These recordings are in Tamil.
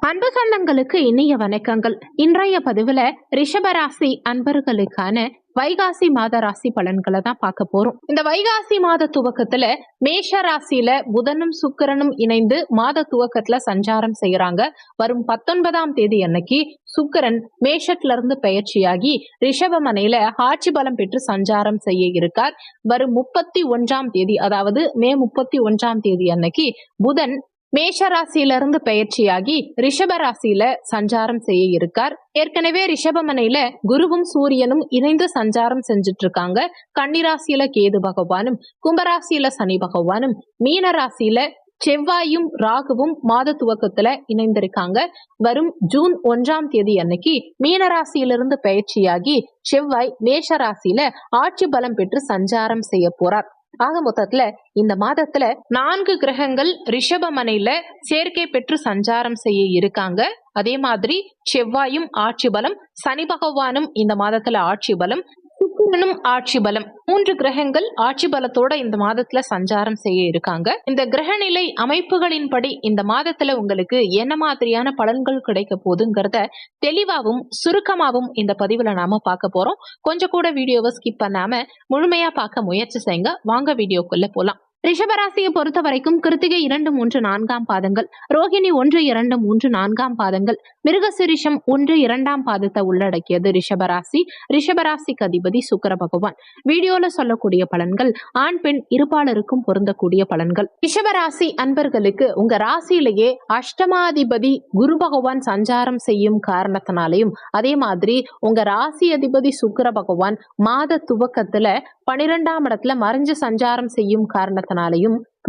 அன்பு சொந்தங்களுக்கு இனிய வணக்கங்கள். இன்றைய பதிவுல ரிஷபராசி அன்பர்களுக்கான வைகாசி மாத ராசி பலன்களை தான் பார்க்க போறோம். இந்த வைகாசி மாத துவக்கத்துல மேஷ ராசியில புதனும் சுக்கிரனும் இணைந்து மாத துவக்கத்துல சஞ்சாரம் செய்யறாங்க. வரும் 19ஆம் தேதி அன்னைக்கு சுக்கிரன் மேஷத்துல இருந்து பெயர்ச்சியாகி ரிஷபமனையில ஆட்சி பலம் பெற்று சஞ்சாரம் செய்ய இருக்கார். வரும் 31ஆம் தேதி, அதாவது மே 31ஆம் தேதி அன்னைக்கு புதன் மேஷ ராசியிலிருந்து பெயர்ச்சியாகி ரிஷப ராசியில சஞ்சாரம் செய்ய இருக்கார். ஏற்கனவே ரிஷபமனையில குருவும் சூரியனும் இணைந்து சஞ்சாரம் செஞ்சுட்டு இருக்காங்க. கன்னிராசியில கேது பகவானும், கும்பராசியில சனி பகவானும், மீன ராசியில செவ்வாயும் ராகுவும் மாத துவக்கத்துல இணைந்திருக்காங்க. வரும் ஜூன் 1ஆம் தேதி அன்னைக்கு மீனராசியிலிருந்து பயிற்சியாகி செவ்வாய் மேஷ ராசியில ஆட்சி பலம் பெற்று சஞ்சாரம் செய்ய போறார். ஆக மொத்தத்துல இந்த மாதத்துல 4 கிரகங்கள் ரிஷபமனையில சேர்க்கை பெற்று சஞ்சாரம் செய்ய இருக்காங்க. அதே மாதிரி செவ்வாயும் ஆட்சி பலம், சனி பகவானும் இந்த மாதத்துல ஆட்சி பலம், சுக்கிரனும் ஆட்சி பலம், 3 கிரகங்கள் ஆட்சி பலத்தோட இந்த மாதத்துல சஞ்சாரம் செய்ய இருக்காங்க. இந்த கிரகநிலை அமைப்புகளின்படி இந்த மாதத்துல உங்களுக்கு என்ன மாதிரியான பலன்கள் கிடைக்க போகுதுங்கிறத தெளிவாகவும் சுருக்கமாகவும் இந்த பதிவுல நாம பார்க்க போறோம். கொஞ்சம் கூட வீடியோவை ஸ்கிப் பண்ணாம முழுமையா பார்க்க முயற்சி செய்யுங்க. வாங்க வீடியோக்குள்ள போலாம். ரிஷபராசியை பொறுத்த வரைக்கும் கிருத்திகை 2, 3, 4ஆம் பாதங்கள், ரோஹிணி 1, 2, 3, 4ஆம் பாதங்கள், மிருகசிரிஷம் 1, 2ஆம் பாதத்தை உள்ளடக்கியது ரிஷபராசி. ரிஷபராசிக்கு அதிபதி சுக்கிர பகவான். வீடியோல சொல்லக்கூடிய பலன்கள் ஆண் பெண் இருபாலருக்கும் பொருந்தக்கூடிய பலன்கள். ரிஷபராசி அன்பர்களுக்கு உங்க ராசியிலேயே அஷ்டமாதிபதி குரு பகவான் சஞ்சாரம் செய்யும் காரணத்தினாலையும், அதே மாதிரி உங்க ராசி அதிபதி சுக்கிர பகவான் மாத துவக்கத்துல 12ஆம் இடத்துல மறைஞ்சு சஞ்சாரம் செய்யும் காரணத்தினாலையும்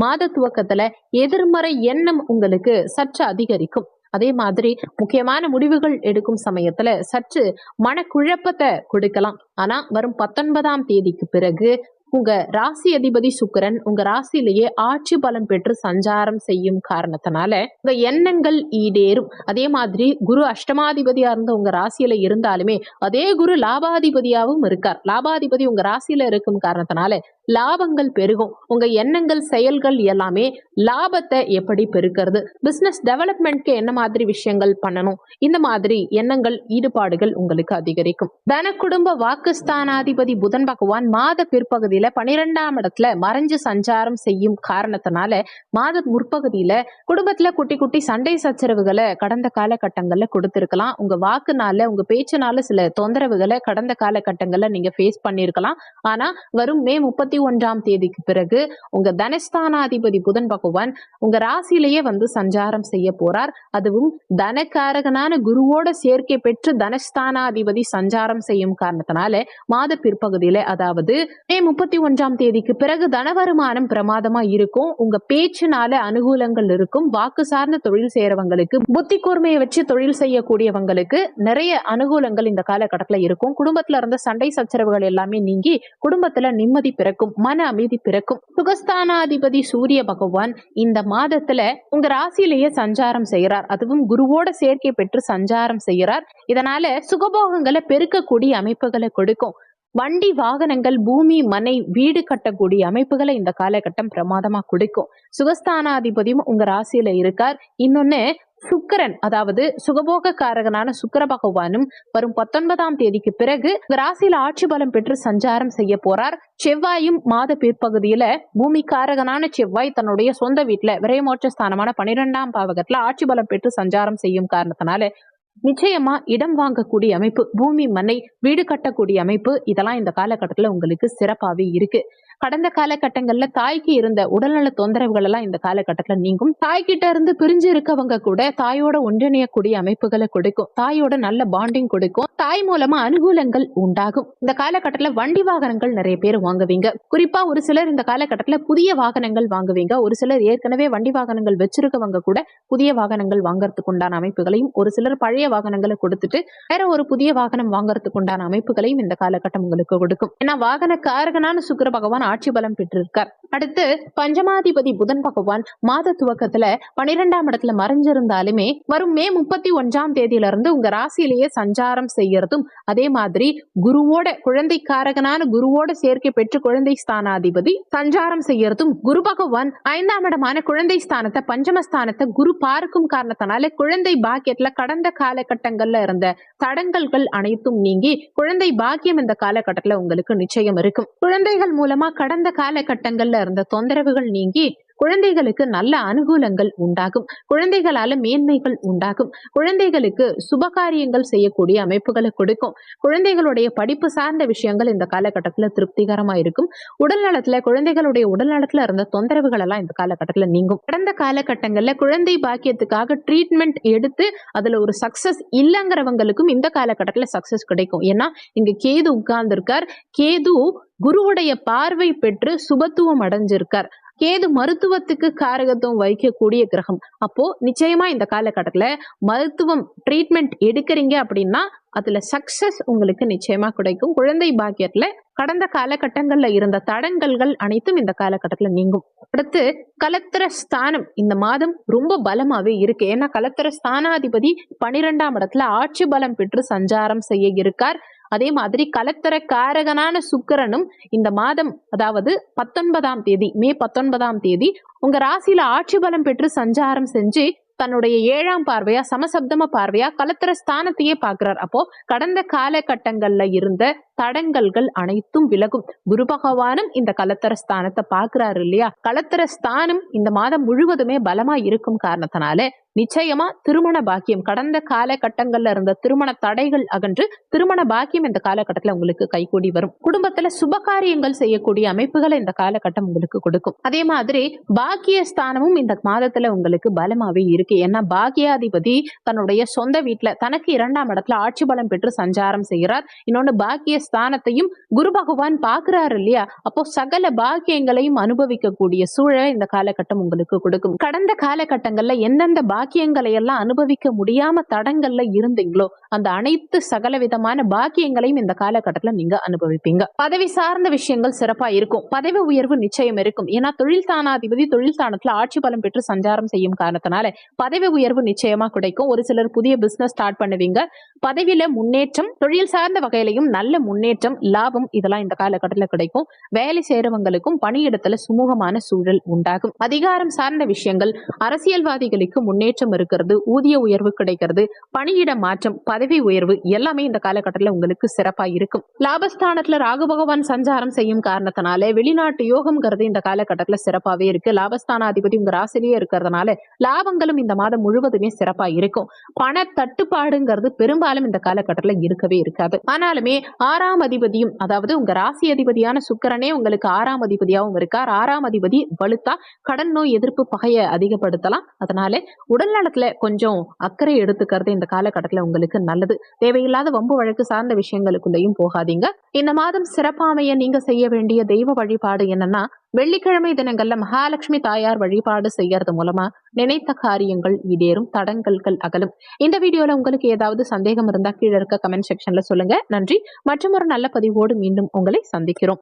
மாத துவக்கத்துல எதிர்மறை எண்ணம் உங்களுக்கு சற்று அதிகரிக்கும். அதே மாதிரி முக்கியமான முடிவுகள் எடுக்கும் சமயத்துல சற்று மனக்குழப்பத்தை கொடுக்கலாம். ஆனா வரும் 19ஆம் தேதிக்கு பிறகு உங்க ராசி அதிபதி சுக்கிரன் உங்க ராசியிலேயே ஆட்சி பலம் பெற்று சஞ்சாரம் செய்யும் காரணத்தினால உங்க எண்ணங்கள் ஈடேறும். அதே மாதிரி குரு அஷ்டமாதிபதியா இருந்த உங்க ராசியில இருந்தாலுமே அதே குரு லாபாதிபதியாவும் இருக்கார். லாபாதிபதி உங்க ராசியில இருக்கும் காரணத்தினால லாபங்கள் பெருகும். உங்க எண்ணங்கள் செயல்கள் எல்லாமே லாபத்தை எப்படி பெருக்கிறது, பிசினஸ் டெவலப்மெண்ட்க்கு என்ன மாதிரி விஷயங்கள் பண்ணணும், இந்த மாதிரி எண்ணங்கள் ஈடுபாடுகள் உங்களுக்கு அதிகரிக்கும். தன குடும்ப வாக்குஸ்தானாதிபதி புதன் பகவான் மாத பிற்பகுதியில 12ஆம் இடத்துல மறைஞ்சு சஞ்சாரம் செய்யும் காரணத்தினால மாத முற்பகுதியில குடும்பத்துல குட்டி குட்டி சண்டை சச்சரவுகளை கடந்த காலகட்டங்கள்ல கொடுத்திருக்கலாம். உங்க வாக்குனால உங்க பேச்சுனால சில தொந்தரவுகளை கடந்த காலகட்டங்கள்ல நீங்க ஃபேஸ் பண்ணிருக்கலாம். ஆனா வரும் மே 31ஆம் தேதிக்கு பிறகு உங்க தனஸ்தானாதிபதி புதன் பகவான் உங்க ராசியிலேயே வந்து சஞ்சாரம் செய்ய போறார். அதுவும் தனக்காரகனான குருவோட சேர்க்கை பெற்று தனஸ்தானாதிபதி சஞ்சாரம் செய்யும் காரணத்தினால மாத பிற்பகுதியில, அதாவது மே 31ஆம் தேதிக்கு பிறகு தன வருமானம் பிரமாதமா இருக்கும். உங்க பேச்சுனால அனுகூலங்கள் இருக்கும். வாக்கு சார்ந்த தொழில் செய்யறவங்களுக்கு, புத்தி கூர்மையை வச்சு தொழில் செய்யக்கூடியவங்களுக்கு நிறைய அனுகூலங்கள் இந்த காலகட்டத்துல இருக்கும். குடும்பத்துல இருந்த சண்டை சச்சரவுகள் எல்லாமே நீங்கி குடும்பத்துல நிம்மதி பிறக்கும், மன அமைதி பிறக்கும். சுகஸ்தானாதிபதி சூரிய பகவான் இந்த மாதத்துல உங்க ராசியிலேயே சஞ்சாரம் செய்யறார். அதுவும் குருவோட சேர்க்கை பெற்று சஞ்சாரம் செய்யறார். இதனால சுகபோகங்களை பெருக்கக்கூடிய அமைப்புகளை கொடுக்கும். வண்டி வாகனங்கள், பூமி மனை வீடு கட்டக்கூடிய அமைப்புகளை இந்த காலகட்டம் பிரமாதமா கொடுக்கும். சுகஸ்தானாதிபதியும் உங்க ராசியில இருக்கார். இன்னொன்னு சுக்கிரன், அதாவது சுகபோக காரகனான சுக்கிர பகவானும் வரும் 19ஆம் தேதிக்கு பிறகு ராசியில ஆட்சி பலம் பெற்று சஞ்சாரம் செய்ய போறார். செவ்வாயும் மாத பிற்பகுதியில பூமி காரகனான செவ்வாய் தன்னுடைய சொந்த வீட்டுல விரைமோட்ச ஸ்தானமான 12ஆம் பாவகத்துல ஆட்சி பலம் பெற்று சஞ்சாரம் செய்யும் காரணத்தினால நிச்சயமா இடம் வாங்கக்கூடிய அமைப்பு, பூமி மனை வீடு கட்டக்கூடிய அமைப்பு, இதெல்லாம் இந்த காலகட்டத்துல உங்களுக்கு சிறப்பாவே இருக்கு. கடந்த காலகட்டங்கள்ல தாய்க்கு இருந்த உடல்நல தொந்தரவுகள் எல்லாம் இந்த காலகட்டத்துல நீங்கும். தாய்கிட்ட இருந்து பிரிஞ்சு இருக்கவங்க கூட தாயோட ஒன்றிணையக்கூடிய அமைப்புகளை கொடுக்கும். தாயோட நல்ல பாண்டிங் கொடுக்கும். தாய் மூலமா அனுகூலங்கள் உண்டாகும். இந்த காலகட்டத்துல வண்டி வாகனங்கள் நிறைய பேர் வாங்குவீங்க. குறிப்பா ஒரு சிலர் இந்த காலகட்டத்துல புதிய வாகனங்கள் வாங்குவீங்க. ஒரு சிலர் ஏற்கனவே வண்டி வாகனங்கள் வச்சிருக்கவங்க கூட புதிய வாகனங்கள் வாங்கறதுக்கு உண்டான அமைப்புகளையும், ஒரு சிலர் பழைய வாகனங்களை கொடுத்துட்டு வேற ஒரு புதிய வாகனம் வாங்கறதுக்கு உண்டான அமைப்புகளையும் இந்த காலகட்டம் உங்களுக்கு கொடுக்கும். ஏன்னா வாகன காரகனான சுக்கிர பகவான் ஆட்சி பலம் பெற்றிருக்கார். அடுத்து பஞ்சமாதிபதி புதன் பகவான் மாத துவக்கத்துல 12ஆம் இடத்துல மறைஞ்சிருந்தாலுமே வரும் மே 31ஆம் தேதியில இருந்து உங்க ராசியிலேயே சஞ்சாரம் செய்யறதும், அதே மாதிரி குருவோட குழந்தைக்காரகனான குருவோட சேர்க்கை பெற்று குழந்தை ஸ்தானாதிபதி சஞ்சாரம் செய்யறதும், குரு பகவான் 5ஆம் இடமான குழந்தை ஸ்தானத்தை பஞ்சமஸ்தானத்தை குரு பார்க்கும் காரணத்தினால குழந்தை பாக்கியத்துல கடந்த காலகட்டங்கள்ல இருந்த தடங்கல்கள் அனைத்தும் நீங்கி குழந்தை பாக்கியம் இந்த காலகட்டத்துல உங்களுக்கு நிச்சயம் இருக்கும். குழந்தைகள் மூலமா கடந்த காலகட்டங்கள்ல இருந்த தொந்தரவுகள் நீங்கி குழந்தைகளுக்கு நல்ல அனுகூலங்கள் உண்டாகும். குழந்தைகளால மேன்மைகள் உண்டாகும். குழந்தைகளுக்கு சுபகாரியங்கள் செய்யக்கூடிய அமைப்புகளை கொடுக்கும். குழந்தைகளுடைய படிப்பு சார்ந்த விஷயங்கள் இந்த காலகட்டத்துல திருப்திகரமா இருக்கும். உடல் நலத்துல குழந்தைகளுடைய உடல் நலத்துல இருந்த தொந்தரவுகள் எல்லாம் இந்த காலகட்டத்துல நீங்கும். கடந்த காலகட்டங்கள்ல குழந்தை பாக்கியத்துக்காக ட்ரீட்மெண்ட் எடுத்து அதுல ஒரு சக்சஸ் இல்லைங்கிறவங்களுக்கும் இந்த காலகட்டத்துல சக்சஸ் கிடைக்கும். ஏன்னா இங்க கேது உட்கார்ந்து இருக்கார். கேது குருவுடைய பார்வை பெற்று சுபத்துவம் அடைஞ்சிருக்கார். கேது மருத்துவத்துக்கு காரகத்துவம் வைக்கக்கூடிய கிரகம். அப்போ நிச்சயமா இந்த காலகட்டத்துல மருத்துவம் ட்ரீட்மெண்ட் எடுக்கிறீங்க அப்படின்னா அதுல சக்சஸ் உங்களுக்கு நிச்சயமா கிடைக்கும். குழந்தை பாக்கியத்துல கடந்த காலகட்டங்கள்ல இருந்த தடங்கல்கள் அனைத்தும் இந்த காலகட்டத்துல நீங்கும். அடுத்து கலத்திர ஸ்தானம் இந்த மாதம் ரொம்ப பலமாவே இருக்கு. ஏன்னா கலத்திர ஸ்தானாதிபதி 12ஆம் இடத்துல ஆட்சி பலம் பெற்று சஞ்சாரம் செய்ய இருக்கார். அதே மாதிரி கலத்தர காரகனான சுக்கிரனும் இந்த மாதம் அதாவது 19ஆம் தேதி மே 19ஆம் தேதி உங்க ராசியில ஆட்சி பலம் பெற்று சஞ்சாரம் செஞ்சு தன்னுடைய 7ஆம் பார்வையா சமசப்தம பார்வையா கலத்திர ஸ்தானத்தையே பார்க்கிறார். அப்போ கடந்த காலகட்டங்கள்ல இருந்த தடங்கல்கள் அனைத்தும் விலகும். குரு பகவானும் இந்த கலத்திர ஸ்தானத்தை பார்க்கிறாரு இல்லையா? கலத்திர ஸ்தானம் இந்த மாதம் முழுவதுமே பலமா இருக்கும் காரணத்தினால நிச்சயமா திருமண பாக்கியம் கடந்த காலகட்டங்கள்ல இருந்த திருமண தடைகள் அகன்று திருமண பாக்கியம் இந்த காலகட்டத்துல உங்களுக்கு கைகூடி வரும். குடும்பத்துல சுபகாரியங்கள் செய்யக்கூடிய அமைப்புகளை இந்த காலகட்டம் உங்களுக்கு கொடுக்கும். அதே மாதிரி பாக்கிய ஸ்தானமும் இந்த மாதத்துல உங்களுக்கு பலமாவே இருக்கு. ஏன்னா பாக்கியாதிபதி தன்னுடைய சொந்த வீட்டுல தனக்கு 2ஆம் இடத்துல ஆட்சி பலம் பெற்று சஞ்சாரம் செய்கிறார். இன்னொன்னு பாக்கிய ஸ்தானத்தையும் குரு பகவான் பாக்குறாரு இல்லையா? அப்போ சகல பாக்கியங்களையும் அனுபவிக்கக்கூடிய சூழலை இந்த காலகட்டம் உங்களுக்கு கொடுக்கும். கடந்த காலகட்டங்கள்ல எந்தெந்த பாக்கியங்களை எல்லாம் அனுபவிக்க முடியாம தடங்கள்ல இருந்தீங்களோ அந்த அனைத்து சகல விதமான பாக்கியங்களையும் இந்த காலகட்டத்துல நீங்க அனுபவிப்பீங்க. பதவி சார்ந்த விஷயங்கள் சிறப்பா இருக்கும். பதவி உயர்வு நிச்சயம் இருக்கும். ஏன்னா தொழில் ஸ்தானாதிபதி தொழில் ஸ்தானத்துல ஆட்சி பலம் பெற்று சஞ்சாரம் செய்யும் காரணத்தினால பதவி உயர்வு நிச்சயமா கிடைக்கும். ஒரு சிலர் புதிய பிசினஸ் ஸ்டார்ட் பண்ணுவீங்க. பதவியில முன்னேற்றம், தொழில் சார்ந்த வகையிலையும் நல்ல முன்னேற்றம், லாபம் இதெல்லாம் இந்த காலகட்டத்துல கிடைக்கும். வேலை செய்யறவங்களுக்கும் பணியிடத்துல சுமூகமான சூழல் உண்டாகும். அதிகாரம் சார்ந்த விஷயங்கள், அரசியல்வாதிகளுக்கு முன்னேற்றம் இருக்கிறது, ஊதிய உயர்வு கிடைக்கிறது, பணியிட மாற்றம், பதவி உயர்வு எல்லாமே இந்த காலகட்டத்துல உங்களுக்கு சிறப்பா இருக்கும். லாபஸ்தானத்துல ராகு பகவான் சஞ்சாரம் செய்யும் காரணத்தினால வெளிநாட்டு யோகம்ங்கிறது இந்த காலகட்டத்துல சிறப்பாவே இருக்கு. லாபஸ்தானாதிபதி உங்க ராசிலேயே இருக்கிறதுனால லாபங்களும் இந்த மாதம் முழுவதுமே சிறப்பா இருக்கும். பண தட்டுப்பாடுங்கிறது பெரும்பாலும் இந்த காலகட்டத்துல இருக்கவே இருக்காது. ஆனாலுமே 6ஆம் அதிபதியும் அதாவது உங்க ராசி அதிபதியான சுக்கிரனே உங்களுக்கு 6ஆம் அதிபதியாகவும் இருக்கார். 6ஆம் அதிபதி வலுத்தா கடன் நோய் எதிர்ப்பு பகையை அதிகப்படுத்தலாம். அதனால உடல் நலத்துல கொஞ்சம் அக்கறை எடுத்துக்கிறது இந்த காலகட்டத்துல உங்களுக்கு நல்லது. தேவையில்லாத வம்பு வழக்கு சார்ந்த விஷயங்களுக்குள்ளேயும் போகாதீங்க. இந்த மாதம் சிறப்பாமைய நீங்க செய்ய வேண்டிய தெய்வ வழிபாடு என்னன்னா, வெள்ளிக்கிழமை தினங்கள்ல மகாலட்சுமி தாயார் வழிபாடு செய்யறது மூலமா நினைத்த காரியங்கள் ஈடேறும், தடங்கல்கள் அகலும். இந்த வீடியோல உங்களுக்கு ஏதாவது சந்தேகம் இருந்தா கீழே இருக்க கமெண்ட் செக்ஷன்ல சொல்லுங்க. நன்றி. மற்றும் ஒரு நல்ல பதிவோடு மீண்டும் உங்களை சந்திக்கிறோம்.